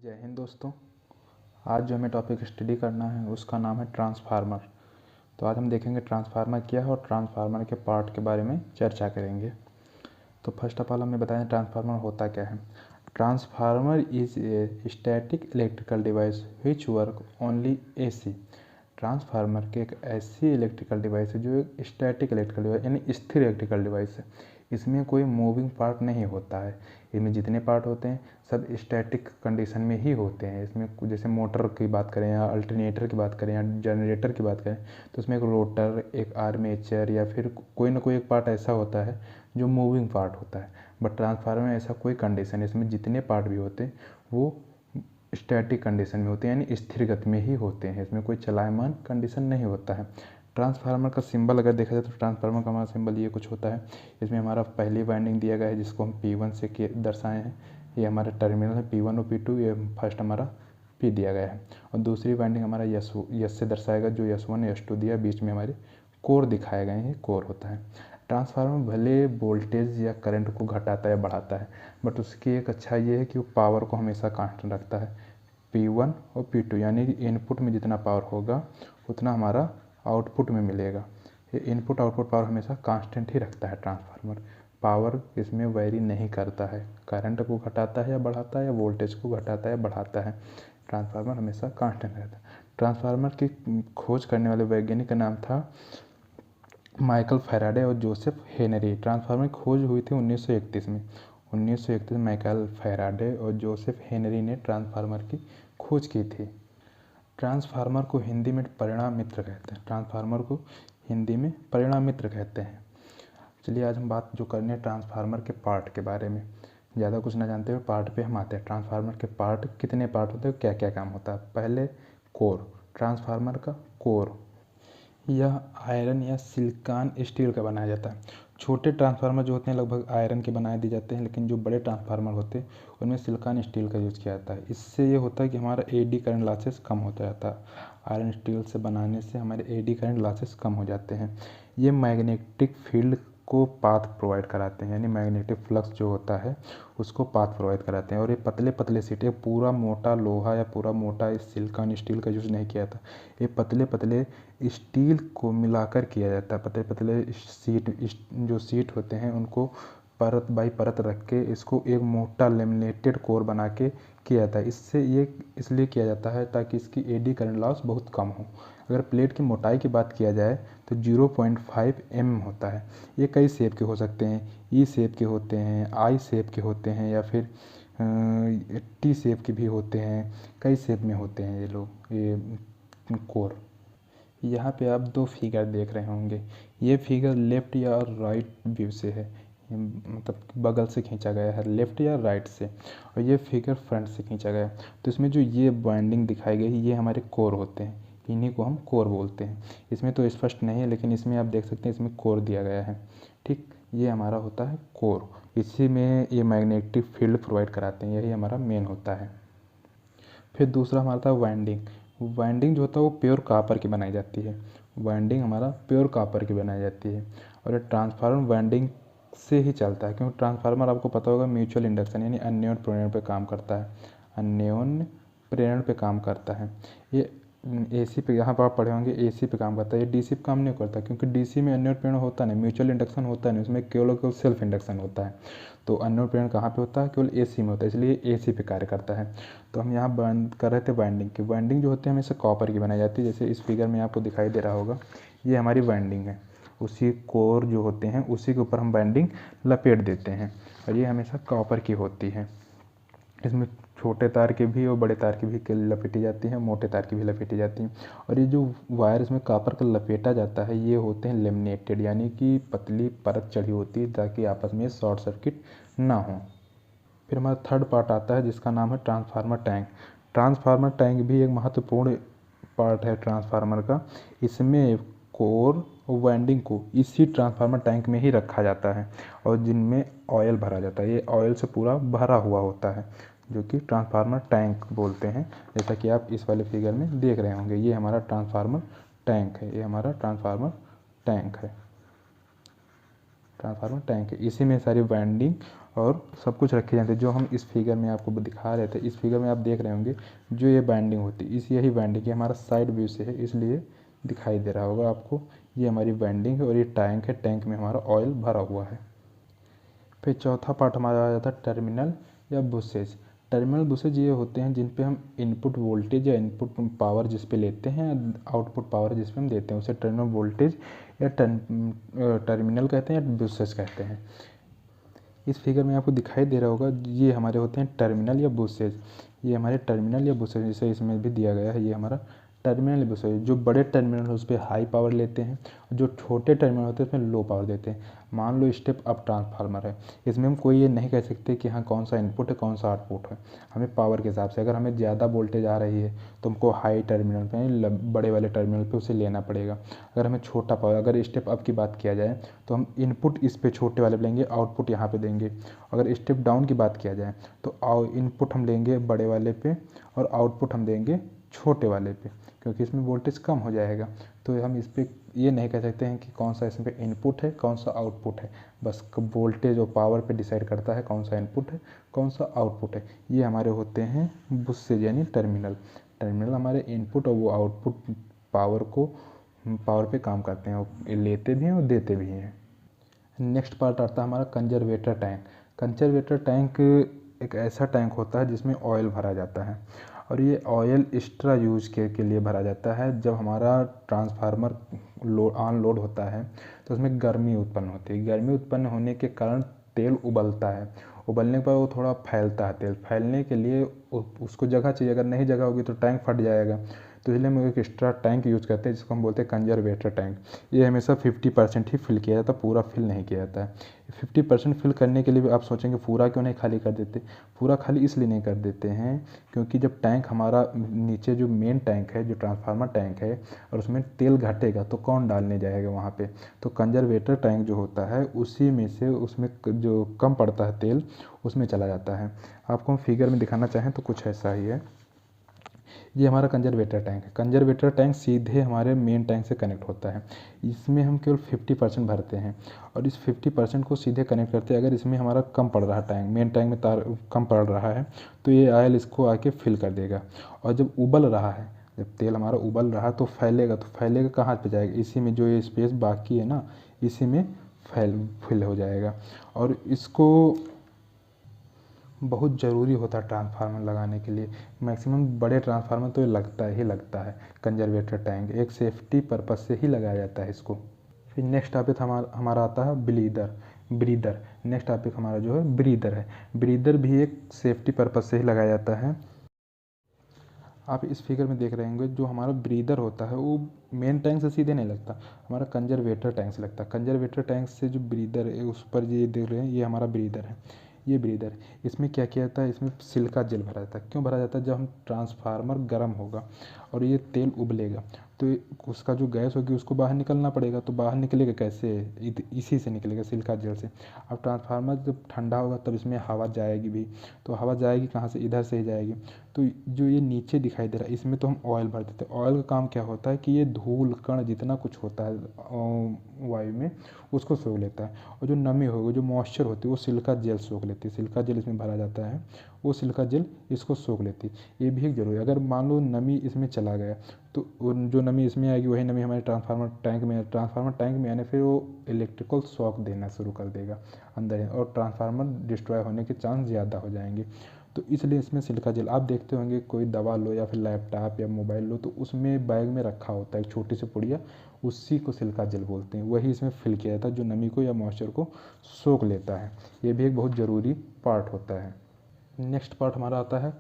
जय हिंद दोस्तों। आज जो हमें टॉपिक स्टडी करना है उसका नाम है ट्रांसफार्मर। तो आज हम देखेंगे ट्रांसफार्मर क्या है और ट्रांसफार्मर के पार्ट के बारे में चर्चा करेंगे। तो फर्स्ट ऑफ ऑल हमें बताएं ट्रांसफार्मर होता क्या है। Transformer is a static electrical device which work only AC. Transformer के एक ऐसी इलेक्ट्रिकल डिवाइस है जो एक स्टैटिक इलेक्ट्रिकल डिवाइस यानी स्थिर इलेक्ट्रिकल डिवाइस है। इसमें कोई मूविंग पार्ट नहीं होता है। इनमें जितने पार्ट होते हैं सब स्टैटिक कंडीशन में ही होते हैं। इसमें जैसे मोटर की बात करें या अल्टरनेटर की बात करें या जनरेटर की बात करें तो उसमें एक रोटर, एक आर्मेचर या फिर कोई ना कोई एक पार्ट ऐसा होता है जो मूविंग पार्ट होता है। बट ट्रांसफार्मर में ऐसा कोई कंडीशन है, इसमें जितने पार्ट भी होते हैं वो स्टैटिक कंडीशन में होते हैं यानी स्थिर गति में ही होते हैं। इसमें कोई चलायमान कंडीशन नहीं होता है। ट्रांसफार्मर का सिंबल अगर देखा जाए तो ट्रांसफार्मर का हमारा सिंबल ये कुछ होता है। इसमें हमारा पहली वाइंडिंग दिया गया है जिसको हम P1 से दर्शाए हैं। ये हमारा टर्मिनल है P1 और P2, ये फर्स्ट हमारा P दिया गया है। और दूसरी वाइंडिंग हमारा यस से दर्शाएगा जो S1 S2 दिया, बीच में हमारे कोर दिखाए गए हैं, कोर होता है। ट्रांसफार्मर भले वोल्टेज या करंट को घटाता है या बढ़ाता है, बट उसकी एक अच्छा ये है कि वो पावर को हमेशा कांस्टेंट रखता है। P1 और P2 यानी कि इनपुट में जितना पावर होगा उतना हमारा आउटपुट में मिलेगा। ये इनपुट आउटपुट पावर हमेशा कांस्टेंट ही रखता है। ट्रांसफार्मर पावर इसमें वेरी नहीं करता है, करंट को घटाता है या बढ़ाता है या वोल्टेज को घटाता है या बढ़ाता है। ट्रांसफार्मर हमेशा कांस्टेंट रहता है। ट्रांसफार्मर की खोज करने वाले वैज्ञानिक का नाम था माइकल फैराडे और जोसेफ हेनरी। ट्रांसफार्मर की खोज हुई थी 1931 में। 1931 में माइकल फैराडे और जोसेफ हेनरी ने ट्रांसफार्मर की खोज की थी। ट्रांसफार्मर को हिंदी में परिणाम मित्र कहते हैं। ट्रांसफार्मर को हिंदी में परिणाम मित्र कहते हैं। चलिए आज हम बात जो करने हैं ट्रांसफार्मर के पार्ट के बारे में। ज़्यादा कुछ ना जानते हुए पार्ट पे हम आते हैं। ट्रांसफार्मर के पार्ट कितने पार्ट होते हैं, क्या क्या काम होता है। पहले कोर, ट्रांसफार्मर का कोर यह आयरन या सिलिकॉन स्टील का बनाया जाता है। छोटे ट्रांसफार्मर जो होते हैं लगभग आयरन के बनाए दिए जाते हैं, लेकिन जो बड़े ट्रांसफार्मर होते हैं उनमें सिलिकॉन स्टील का यूज़ किया जाता है। इससे ये होता है कि हमारा एडी करंट लॉसेस कम होता जाता है। आयरन स्टील से बनाने से हमारे एडी करंट लॉसेस कम हो जाते हैं। ये मैग्नेटिक फील्ड को पाथ प्रोवाइड कराते हैं यानी मैग्नेटिक फ्लक्स जो होता है उसको पाथ प्रोवाइड कराते हैं। और ये पतले पतले सीट, पूरा मोटा लोहा या पूरा मोटा सिलिकॉन स्टील का यूज़ नहीं किया जाता। ये पतले पतले स्टील को मिलाकर किया जाता है। पतले पतले जो सीट होते हैं उनको परत बाई परत रख के इसको एक मोटा लेमिनेटेड कोर बना के किया जाता है। इससे ये इसलिए किया जाता है ताकि इसकी एडी करंट लॉस बहुत कम हो। अगर प्लेट की मोटाई की बात किया जाए तो 0.5 mm होता है। ये कई शेप के हो सकते हैं, ई शेप के होते हैं, आई शेप के होते हैं या फिर टी शेप के भी होते हैं। कई शेप में होते हैं ये कोर। यहाँ पे आप दो फिगर देख रहे होंगे। ये फिगर लेफ़्ट या राइट व्यू से है, मतलब बगल से खींचा गया है, लेफ़्ट या राइट से। और ये फिगर फ्रंट से खींचा गया है। तो इसमें जो ये बाइंडिंग दिखाई गई ये हमारे कोर होते हैं, इन्हीं को हम कोर बोलते हैं। इसमें तो स्पष्ट नहीं है लेकिन इसमें आप देख सकते हैं इसमें कोर दिया गया है। ठीक, ये हमारा होता है कोर। इसी में ये मैग्नेटिक फील्ड प्रोवाइड कराते हैं, यही हमारा मेन होता है। फिर दूसरा हमारा था वाइंडिंग। वाइंडिंग जो होता है वो प्योर कॉपर की बनाई जाती है। वाइंडिंग हमारा प्योर कॉपर की बनाई जाती है। और ये ट्रांसफार्मर वाइंडिंग से ही चलता है क्योंकि ट्रांसफार्मर आपको पता होगा म्यूचुअल इंडक्शन यानी अन्योन्य प्रेरण पे काम करता है। अन्योन्य प्रेरण पे काम करता है। ये एसी पे, यहाँ पर आप पढ़े होंगे एसी पे काम करता है। ये डीसी पे काम नहीं करता क्योंकि डीसी में अन्योन्य प्रेरण होता नहीं, म्यूचुअल इंडक्शन होता नहीं, उसमें केवल सेल्फ इंडक्शन होता है। तो अन्योन्य प्रेरण कहाँ पे होता है, केवल एसी में होता है, इसलिए एसी पे कार्य करता है। तो हम यहाँ बात कर रहे थे वाइंडिंग की। वाइंडिंग जो होती है हमेशा कॉपर की बनाई जाती है। जैसे इस फिगर में आपको दिखाई दे रहा होगा ये हमारी वाइंडिंग है। उसी कोर जो होते हैं उसी के ऊपर हम वाइंडिंग लपेट देते हैं और ये हमेशा कॉपर की होती है। इसमें छोटे तार के भी और बड़े तार की भी लपेटी जाती हैं, मोटे तार की भी लपेटी जाती हैं। और ये जो वायर इसमें कॉपर का लपेटा जाता है ये होते हैं लेमिनेटेड यानी कि पतली परत चढ़ी होती है ताकि आपस में शॉर्ट सर्किट ना हो। फिर हमारा थर्ड पार्ट आता है जिसका नाम है ट्रांसफार्मर टैंक। ट्रांसफार्मर टैंक भी एक महत्वपूर्ण पार्ट है ट्रांसफार्मर का। इसमें कोर और वाइंडिंग को इसी ट्रांसफार्मर टैंक में ही रखा जाता है और जिनमें ऑयल भरा जाता है। ये ऑयल से पूरा भरा हुआ होता है जो कि ट्रांसफार्मर टैंक बोलते हैं। जैसा कि आप इस वाले फिगर में देख रहे होंगे ये हमारा ट्रांसफार्मर टैंक है। ये हमारा ट्रांसफार्मर टैंक है। ट्रांसफार्मर टैंक है, इसी में सारी वाइंडिंग और सब कुछ रखे जाते हैं। जो हम इस फिगर में आपको दिखा रहे थे, इस फिगर में आप देख रहे होंगे जो ये बाइंडिंग होती है, यही बाइंडिंग हमारा साइड व्यू से है, इसलिए दिखाई दे रहा होगा आपको। ये हमारी बाइंडिंग है और ये टैंक है, टैंक में हमारा ऑयल भरा हुआ है। फिर चौथा पार्ट हमारा आ जाता है टर्मिनल या बुसेज। टर्मिनल बुसेज ये होते हैं जिन पे हम इनपुट वोल्टेज या इनपुट पावर जिस पे लेते हैं, आउटपुट पावर जिस पे हम देते हैं, उसे टर्मिनल वोल्टेज या टर्मिनल कहते हैं या बुसेज कहते हैं। इस फिगर में आपको दिखाई दे रहा होगा ये हमारे होते हैं टर्मिनल या बुसेज। ये हमारे टर्मिनल या बुसेज, जैसे इसमें भी दिया गया है, ये हमारा टर्मिनल या बुसेज। जो बड़े टर्मिनल है उस पर हाई पावर लेते हैं, जो छोटे टर्मिनल होते हैं उसमें लो पावर देते हैं। मान लो स्टेप अप ट्रांसफार्मर है, इसमें हम कोई ये नहीं कह सकते कि हाँ कौन सा इनपुट है कौन सा आउटपुट है। हमें पावर के हिसाब से, अगर हमें ज़्यादा वोल्टेज आ रही है तो हमको हाई टर्मिनल पे, बड़े वाले टर्मिनल पे उसे लेना पड़ेगा। अगर हमें छोटा पावर, अगर स्टेप अप की बात किया जाए तो हम इनपुट इस पे छोटे वाले लेंगे, आउटपुट यहाँ पे देंगे। अगर स्टेप डाउन की बात किया जाए तो इनपुट हम लेंगे बड़े वाले पे और आउटपुट हम देंगे छोटे वाले पे, क्योंकि इसमें वोल्टेज कम हो जाएगा। तो हम इस पर ये नहीं कह सकते हैं कि कौन सा इसमें इनपुट है कौन सा आउटपुट है, बस वोल्टेज और पावर पे डिसाइड करता है कौन सा इनपुट है कौन सा आउटपुट है। ये हमारे होते हैं बुसेज यानी टर्मिनल। टर्मिनल हमारे इनपुट और वो आउटपुट पावर पे काम करते हैं, वो लेते भी हैं और देते भी हैं। नेक्स्ट पार्ट आता है हमारा कंजर्वेटर टैंक। कंजर्वेटर टैंक एक ऐसा टैंक होता है जिसमें ऑयल भरा जाता है, और ये ऑयल एक्स्ट्रा यूज के लिए भरा जाता है। जब हमारा ट्रांसफार्मर ऑन लोड होता है तो उसमें गर्मी उत्पन्न होती है। गर्मी उत्पन्न होने के कारण तेल उबलता है, उबलने के बाद वो थोड़ा फैलता है। तेल फैलने के लिए उसको जगह चाहिए, अगर नहीं जगह होगी तो टैंक फट जाएगा। तो इसलिए हम एक एक्स्ट्रा टैंक यूज़ करते हैं जिसको हम बोलते हैं कंजर्वेटर टैंक। ये हमेशा 50% ही फिल किया जाता है, पूरा फिल नहीं किया जाता है। 50% फिल करने के लिए भी आप सोचेंगे पूरा क्यों नहीं खाली कर देते। पूरा खाली इसलिए नहीं कर देते हैं क्योंकि जब टैंक हमारा नीचे जो मेन टैंक है, जो ट्रांसफार्मर टैंक है, और उसमें तेल घटेगा तो कौन डालने जाएगा वहाँ पे। तो कंजर्वेटर टैंक जो होता है उसी में से, उसमें जो कम पड़ता है तेल उसमें चला जाता है। आपको हम फिगर में दिखाना चाहें तो कुछ ऐसा ही है। ये हमारा कंजर्वेटर टैंक है। कंजर्वेटर टैंक सीधे हमारे मेन टैंक से कनेक्ट होता है। इसमें हम केवल 50% भरते हैं और इस 50% को सीधे कनेक्ट करते हैं। अगर इसमें हमारा कम पड़ रहा है, टैंक मेन टैंक में तार कम पड़ रहा है तो ये ऑयल इसको आके फिल कर देगा। और जब उबल रहा है, जब तेल हमारा उबल रहा है तो फैलेगा कहाँ पे जाएगा, इसी में जो ये स्पेस बाकी है ना, इसी में फिल हो जाएगा। और इसको बहुत ज़रूरी होता है ट्रांसफार्मर लगाने के लिए। मैक्सिमम बड़े ट्रांसफार्मर तो ये लगता है कंजर्वेटर टैंक, एक सेफ्टी पर्पज़ से ही लगाया जाता है इसको। फिर नेक्स्ट टॉपिक हमारा आता है ब्रीदर। नेक्स्ट टॉपिक हमारा जो है ब्रीदर है। ब्रीदर भी एक सेफ्टी पर्पज़ से ही लगाया जाता है। आप इस फिगर में देख रहे होंगे जो हमारा ब्रीदर होता है वो मेन टैंक से सीधे नहीं लगता, हमारा कंजर्वेटर टैंक से लगता है। कंजर्वेटर टैंक से जो ब्रीदर है उस पर ये देख रहे हैं, ये हमारा ब्रीदर है। ये ब्रीदर, इसमें क्या किया जाता है, इसमें सिलिका जेल भरा जाता है। क्यों भरा जाता है, जब हम ट्रांसफार्मर गर्म होगा और ये तेल उबलेगा तो उसका जो गैस होगी उसको बाहर निकलना पड़ेगा। तो बाहर निकलेगा कैसे, इसी से निकलेगा, सिलिका जेल से। अब ट्रांसफार्मर जब ठंडा होगा तब इसमें हवा जाएगी भी, तो हवा जाएगी कहाँ से, इधर से ही जाएगी। तो जो ये नीचे दिखाई दे रहा है इसमें तो हम ऑयल भर देते हैं। ऑयल का काम क्या होता है कि ये धूल कण जितना कुछ होता है वायु में उसको सोख लेता है, और जो नमी होगी, जो मॉइस्चर होती है वो सिलिका जेल सोख लेती है। सिलिका जेल इसमें भरा जाता है, वो सिलिका जेल इसको सोख लेती है। ये भी एक जरूरी है। अगर मान लो नमी इसमें चला गया तो जो नमी इसमें आएगी वही नमी हमारे ट्रांसफार्मर टैंक में आने, फिर वो इलेक्ट्रिकल शॉक देना शुरू कर देगा अंदर, और ट्रांसफार्मर डिस्ट्रॉय होने के चांस ज़्यादा हो जाएंगे। तो इसलिए इसमें सिलिका जेल, आप देखते होंगे कोई दवा लो या फिर लैपटॉप या मोबाइल लो तो उसमें बैग में रखा होता है एक छोटी सी पुड़िया, उसी को सिलिका जेल बोलते हैं। वही इसमें फिल किया जाता है जो नमी को या मॉइस्चर को सोख लेता है। ये भी एक बहुत ज़रूरी पार्ट होता है। नेक्स्ट पार्ट हमारा आता है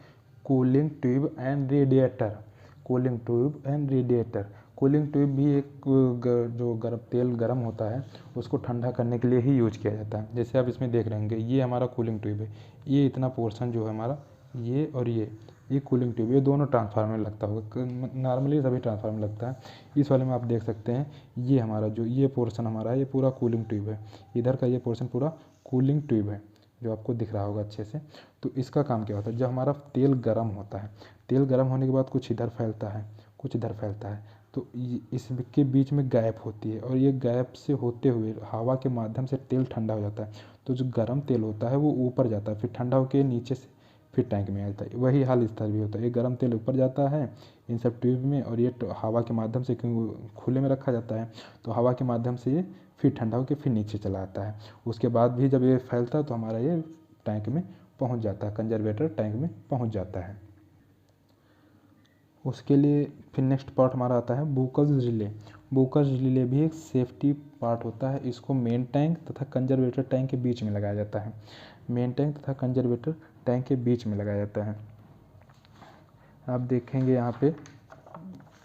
cooling tube and radiator. Cooling tube भी एक जो तेल गर्म होता है उसको ठंडा करने के लिए ही यूज किया जाता है। जैसे आप इसमें देख रहे होंगे ये हमारा कूलिंग ट्यूब है, ये इतना पोर्शन जो है हमारा, ये और ये कूलिंग ट्यूब, ये दोनों ट्रांसफार्मर में लगता होगा, नॉर्मली सभी ट्रांसफार्मर में लगता है। इस वाले में आप देख सकते हैं ये हमारा जो ये पोर्शन हमारा है ये पूरा कूलिंग ट्यूब है, इधर का ये पोर्शन पूरा कूलिंग ट्यूब है जो आपको दिख रहा होगा अच्छे से। तो इसका काम क्या होता है, जब हमारा तेल गर्म होता है, तेल गर्म होने के बाद कुछ इधर फैलता है कुछ इधर फैलता है। तो इसके बीच में गैप होती है और ये गैप से होते हुए हवा के माध्यम से तेल ठंडा हो जाता है। तो जो गर्म तेल होता है वो ऊपर जाता है, फिर ठंडा होकर नीचे से फिर टैंक में आ जाता है। वही हाल इस तरह भी होता है, ये गर्म तेल ऊपर जाता है इन सब ट्यूब में और ये हवा के माध्यम से, क्योंकि खुले में रखा जाता है तो हवा के माध्यम से ये फिर ठंडा होकर फिर नीचे चला आता है। उसके बाद भी जब ये फैलता है तो हमारा ये टैंक में पहुंच जाता है, कंजर्वेटर टैंक में पहुंच जाता है। उसके लिए फिर नेक्स्ट पार्ट हमारा आता है बुकल्स रिले। बुकल्स रिले भी एक सेफ्टी पार्ट होता है। इसको मेन टैंक तथा कंजर्वेटर टैंक के बीच में लगाया जाता है। मेन टैंक तथा कंजर्वेटर टैंक के बीच में लगाया जाता है। आप देखेंगे यहाँ पे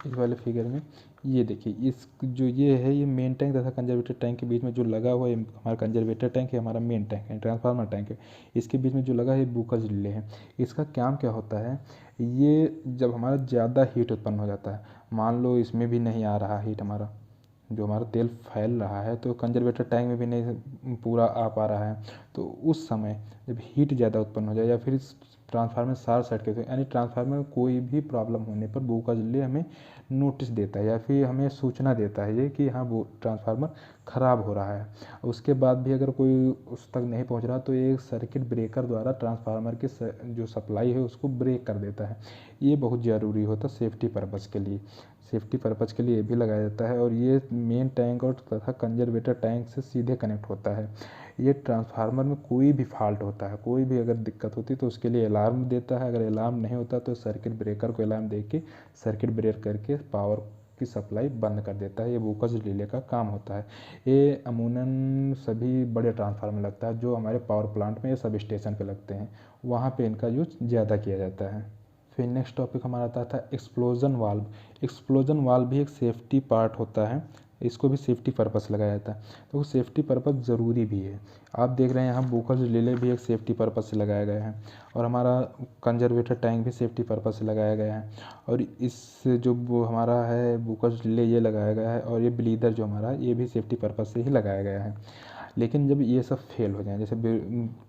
इस वाले फिगर में, ये देखिए इस जो ये है ये मेन टैंक तथा कंजर्वेटर टैंक के बीच में जो लगा हुआ है हमारा कंजर्वेटर टैंक है, हमारा मेन टैंक है, ट्रांसफार्मर टैंक है। इसके बीच में जो लगा है बुकल्स रिले है। इसका काम क्या होता है, ये जब हमारा ज़्यादा हीट उत्पन्न हो जाता है, मान लो इसमें भी नहीं आ रहा हीट, हमारा जो हमारा तेल फैल रहा है तो कंजर्वेटर टैंक में भी नहीं पूरा आ पा रहा है, तो उस समय जब हीट ज़्यादा उत्पन्न हो जाए या फिर ट्रांसफार्मर शॉर्ट सर्किट हो, यानी ट्रांसफार्मर में कोई भी प्रॉब्लम होने पर बुकल्स रिले हमें नोटिस देता है या फिर हमें सूचना देता है ये कि हाँ वो ट्रांसफार्मर ख़राब हो रहा है। उसके बाद भी अगर कोई उस तक नहीं पहुंच रहा तो एक सर्किट ब्रेकर द्वारा ट्रांसफार्मर के जो सप्लाई है उसको ब्रेक कर देता है। ये बहुत ज़रूरी होता है सेफ्टी पर्पज़ के लिए। सेफ्टी पर्पज़ के लिए ये भी लगाया जाता है और ये मेन टैंक और तथा कंजर्वेटर टैंक से सीधे कनेक्ट होता है। ये ट्रांसफार्मर में कोई भी फॉल्ट होता है, कोई भी अगर दिक्कत होती है तो उसके लिए अलार्म देता है। अगर अलार्म नहीं होता तो सर्किट ब्रेकर को अलार्म दे के सर्किट ब्रेक करके पावर की सप्लाई बंद कर देता है। ये बुकल्स रिले का काम होता है। ये अमूमन सभी बड़े ट्रांसफार्मर लगता है जो हमारे पावर प्लांट में या सब स्टेशन पे लगते हैं, वहाँ पे इनका यूज ज़्यादा किया जाता है। फिर नेक्स्ट टॉपिक हमारा आता था एक्सप्लोजन वाल्व। एक्सप्लोजन वाल्व भी एक सेफ्टी पार्ट होता है, इसको भी सेफ्टी पर्पस लगाया जाता है। तो सेफ्टी पर्पस ज़रूरी भी है। आप देख रहे हैं यहाँ बुकल्स रिले भी एक सेफ्टी पर्पस से लगाया गया है और हमारा कंजर्वेटर टैंक भी सेफ्टी पर्पस से लगाया गया है। और इस जो वो हमारा है बुकल्स रिले ये लगाया गया है और ये ब्लीदर जो हमारा ये भी सेफ्टी पर्पस से ही लगाया गया है। लेकिन जब ये सब फेल हो जाए, जैसे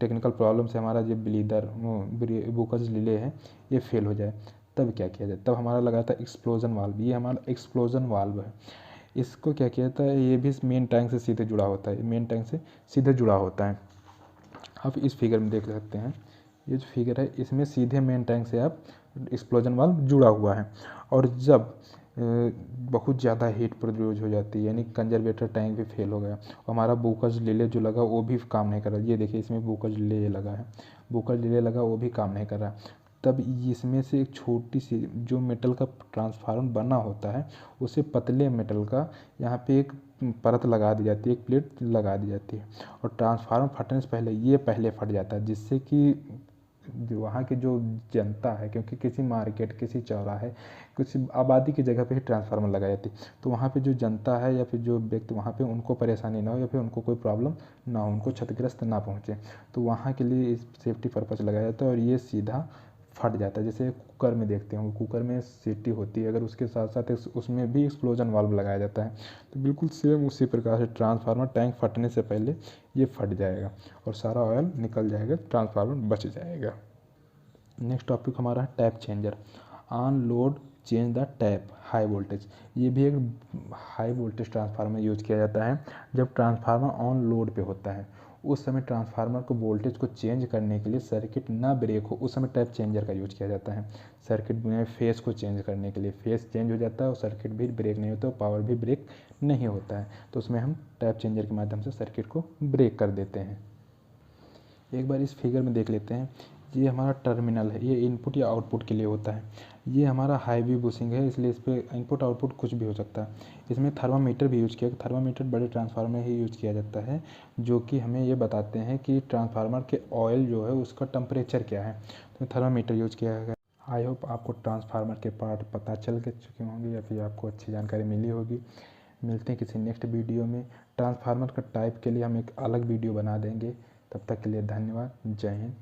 टेक्निकल प्रॉब्लम से हमारा जो ब्लीदर बुकल्स रिले है ये फेल हो जाए, तब क्या किया जाए, तब हमारा लगा था एक्सप्लोजन वाल्व। ये हमारा एक्सप्लोजन वाल्व है। इसको क्या किया जाता है, ये भी मेन टैंक से सीधे जुड़ा होता है, मेन टैंक से सीधे जुड़ा होता है। आप इस फिगर में देख सकते हैं, ये जो फिगर है इसमें सीधे मेन टैंक से आप एक्सप्लोजन वाल्व जुड़ा हुआ है। और जब बहुत ज़्यादा हीट प्रोड्यूस हो जाती है, यानी कंजर्वेटर टैंक भी फेल हो गया और हमारा बुकल्स रिले जो लगा वो भी काम नहीं कर रहा, ये देखिए इसमें बुकल्स रिले लगा है, बुकल्स रिले लगा वो भी काम नहीं कर रहा, तब इसमें से एक छोटी सी जो मेटल का ट्रांसफार्मर बना होता है उसे पतले मेटल का यहाँ पे एक परत लगा दी जाती है, एक प्लेट लगा दी जाती है और ट्रांसफार्मर फटने से पहले ये पहले फट जाता है, जिससे कि वहाँ की जो जनता है, क्योंकि किसी मार्केट किसी चौराहे कुछ आबादी की जगह पे ही ट्रांसफार्मर लगाई जाती, तो वहाँ पे जो जनता है या फिर जो व्यक्ति वहाँ पे उनको परेशानी ना हो या फिर उनको कोई प्रॉब्लम ना हो, उनको क्षतिग्रस्त ना पहुँचे, तो वहाँ के लिए इस सेफ्टी पर्पज़ लगाया जाता है और ये सीधा फट जाता है। जैसे कुकर में देखते होंगे, कुकर में सीटी होती है, अगर उसके साथ साथ उसमें भी एक्सप्लोजन वाल्व लगाया जाता है, तो बिल्कुल सेम उसी प्रकार से ट्रांसफार्मर टैंक फटने से पहले ये फट जाएगा और सारा ऑयल निकल जाएगा, ट्रांसफार्मर बच जाएगा। नेक्स्ट टॉपिक हमारा है tap changer. On load change the tap high voltage. ये भी एक हाई वोल्टेज ट्रांसफार्मर यूज किया जाता है। जब ट्रांसफार्मर ऑन लोड पे होता है उस समय ट्रांसफार्मर को वोल्टेज को चेंज करने के लिए सर्किट ना ब्रेक हो, उस समय टैप चेंजर का यूज किया जाता है। सर्किट में फेस को चेंज करने के लिए, फेस चेंज हो जाता है और सर्किट भी ब्रेक नहीं होता, पावर भी ब्रेक नहीं होता है, तो उसमें हम टैप चेंजर के माध्यम से सर्किट को ब्रेक कर देते हैं। एक बार इस फिगर में देख लेते हैं, ये हमारा टर्मिनल है, ये इनपुट या आउटपुट के लिए होता है। ये हमारा हाईवी बुशिंग है, इसलिए इस पर इनपुट आउटपुट कुछ भी हो सकता है। इसमें थर्मामीटर भी यूज किया, थर्मामीटर बड़े ट्रांसफार्मर में ही यूज किया जाता है, जो कि हमें ये बताते हैं कि ट्रांसफार्मर के ऑयल जो है उसका टेम्परेचर क्या है, तो थर्मामीटर यूज किया गया। आई होप आपको ट्रांसफार्मर के पार्ट पता चल के चुके होंगे या फिर आपको अच्छी जानकारी मिली होगी। मिलते हैं किसी नेक्स्ट वीडियो में। ट्रांसफार्मर का टाइप के लिए हम एक अलग वीडियो बना देंगे। तब तक के लिए धन्यवाद। जय हिंद।